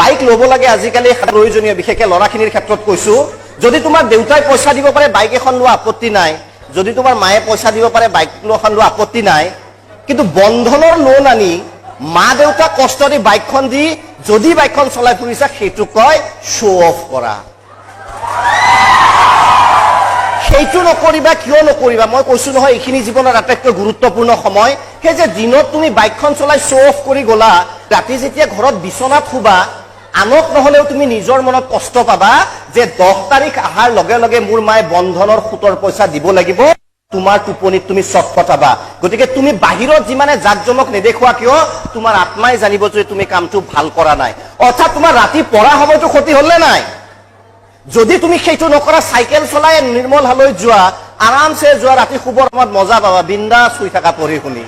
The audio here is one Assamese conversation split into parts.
বাইক ল'ব লাগে আজিকালি প্ৰয়োজনীয়, বিশেষকৈ ল'ৰাখিনিৰ ক্ষেত্ৰত কৈছো। যদি তোমাৰ দেউতাই পইচা দিব পাৰে বাইক এখন লোৱা আপত্তি নাই, যদি তোমাৰ মায়ে পইচা দিব পাৰে বাইক এখন লোৱা আপত্তি নাই, কিন্তু বন্ধনৰ লোন আনি মা দেউতাক কষ্ট দি বাইকখন দি যদি বাইকখন চলাই ফুৰিছা সেইটো কয় শ্ব' অফ কৰা। সেইটো নকৰিবা। কিয় নকৰিবা? মই কৈছো নহয়, এইখিনি জীৱনৰ আটাইতকৈ গুৰুত্বপূৰ্ণ সময়। সেই যে দিনত তুমি বাইকখন চলাই শ্ব' অফ কৰি গলা, ৰাতি যেতিয়া ঘৰত বিচনাত শুবা, আনক নহলেও তুমি নিজৰ মনত কষ্ট পাবা যে 10 তাৰিখ অহাৰ লগে লগে মোৰ মায়ে বন্ধনৰ সুতৰ পইচা দিব লাগিব, তোমাৰ টোপনিত তুমি চট ফটাবা। গতিকে তুমি বাহিৰত যিমানে জাকজমক নেদেখুৱা কিয়, তোমাৰ আত্মাই জানিব যে তুমি কামটো ভাল কৰা নাই। অৰ্থাৎ তোমাৰ ৰাতি পঢ়া সময়টো ক্ষতি হল নে নাই? যদি তুমি সেইটো নকৰা, চাইকেল চলাই নিৰ্মল হালৈ যোৱা, আৰামছে যোৱা, ৰাতি শুবৰ সময়ত মজা পাবা, বিন্দাছ শুই থাকা পঢ়ি শুনি।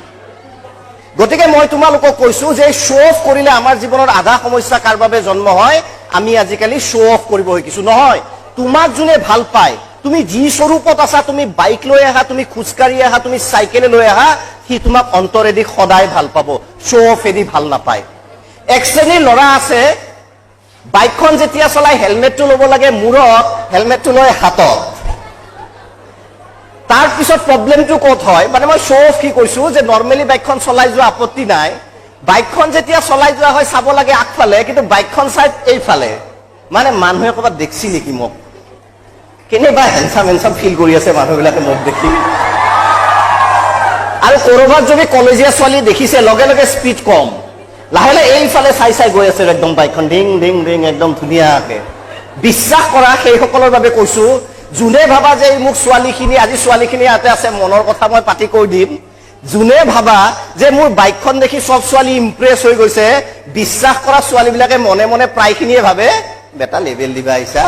গতিকে মই তোমালোকক কৈছো যে শ্ব' অফ কৰিলে আমাৰ জীৱনৰ আধা সমস্যা কাৰ বাবে জন্ম হয়? আমি আজিকালি শ্ব' অফ কৰিব শিকিছো। নহয়, তোমাক যোনে ভাল পায়, তুমি যি স্বৰূপত আছা, তুমি বাইক লৈ আহা, তুমি খোজকাঢ়ি আহা, তুমি চাইকেলে লৈ আহা, সি তোমাক অন্তৰেদি সদায় ভাল পাব, শ্ব' অফেদি ভাল নাপায়। এক শ্ৰেণীৰ ল'ৰা আছে, বাইকখন যেতিয়া চলাই হেলমেটটো ল'ব লাগে মূৰত, হেলমেটটো লয় হাতত। তাৰ পিছত প্ৰব্লেমটো ক'ত হয়? মানে মই শ্ব' অফ কি কৈছো যে নৰ্মেলি বাইকখন চলাই যোৱা আপত্তি নাই, বাইকখন যেতিয়া চলাই যোৱা হয় চাব লাগে আগফালে, কিন্তু বাইকখন চাই এইফালে। মানে মানুহে ক'ৰবাত দেখছি নেকি মোক? কেনেবা হেণ্ডচাম ফিল কৰি আছে মানুহবিলাকে মোক দেখি। আৰু ক'ৰবাত যদি কলেজীয়া ছোৱালী দেখিছে, লগে লগে স্পীড কম, লাহে লাহে এইফালে চাই চাই গৈ আছে একদম বাইকখন ডিং ডিং ডিং একদম ধুনীয়াকে। বিশ্বাস কৰা, সেইসকলৰ বাবে কৈছো, যোনে ভাবা যে মোক ছোৱালীখিনি, আজি ছোৱালীখিনি ইয়াতে আছে, মনৰ কথা মই পাতি কৈ দিম, যোনে ভাবা যে মোৰ বাইকখন দেখি চব ছোৱালী ইমপ্ৰেছ হৈ গৈছে, বিশ্বাস কৰা ছোৱালীবিলাকে মনে মনে প্ৰায়খিনিয়ে ভাবে বেটা লেবেল দিবা আহিছা।